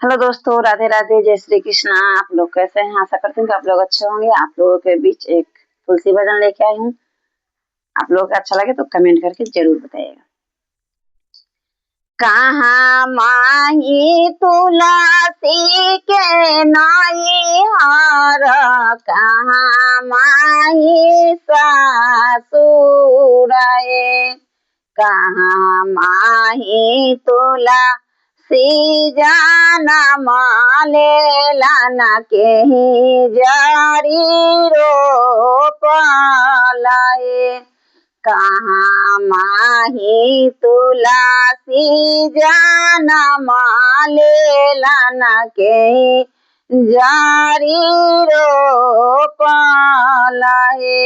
Hello दोस्तों, राधे राधे, जय श्री कृष्णा। आप लोग कैसे हैं? आशा करती हूँ कि आप लोग अच्छे होंगे। आप लोगों के बीच एक तुलसी भजन लेके आई हूँ। आप लोगों को अच्छा लगे तो कमेंट करके जरूर बताइएगा। कहाँ माही तुलसी के नाई हार, कहाँ माही सासुराए, कहाँ माही तुलसी जाना माले लाना के ही जारी रो पालाए, कहाँ माही तुलसी जाना माले लाना के ही जारी रो पालाए।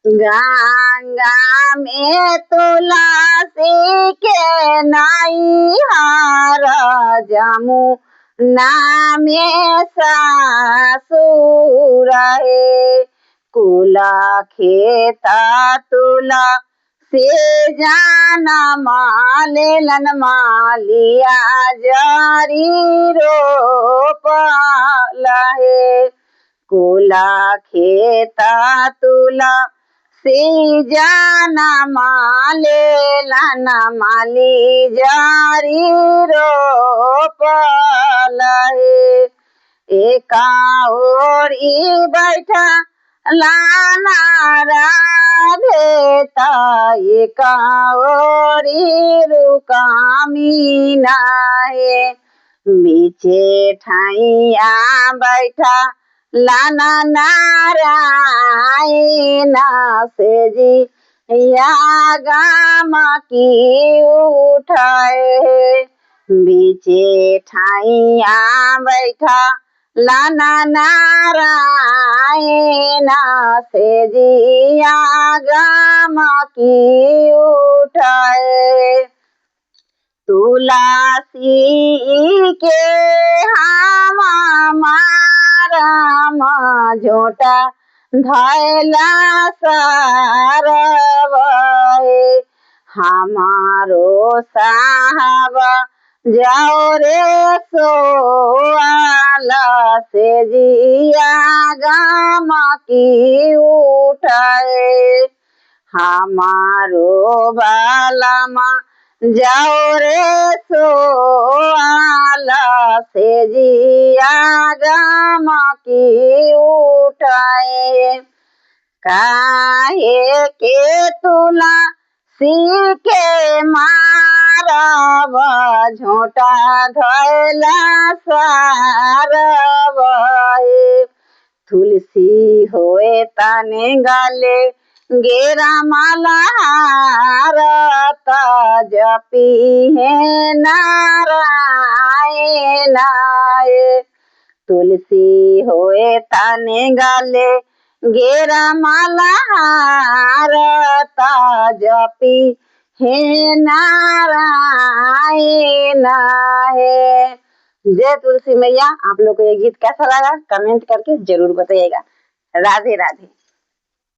गंगा में तुलसी के नाई हार, जमुना में सासुराए, कुला खेता तुलसी जाना माले लन मालिया जारी रो पालाए, कुला खेता तुलसी जाना माले लाना माली जारी रो पालाए। एका ओरी बैठा लाना राधे ताई का ओरी रुकामी नाहे, बीचे ठाइया बैठा लाना नारायण से जी या गामा की उठाए, बीचे ठाइया बैठा लाना नारायण से जिया गामा की उठाए। तुलसी के राम झोटा धैला सारवाए, हमारो साहब जाओ रे सोआला से जिया गामा की उठाए, हमारो बालामा जाओ रे सोआला से जिया गामा की उठाए। काहे के तुलसी के मारब झोटा धैला सारवाए, तुलसी होए तने गाले गेरा माला हारता जपी है नारायण, तुलसी होए तने गाले गेरा माला हारता जपी हे नारायण है। जय तुलसी मैया। आप लोग को ये गीत कैसा लगा कमेंट करके जरूर बताइएगा। राधे राधे।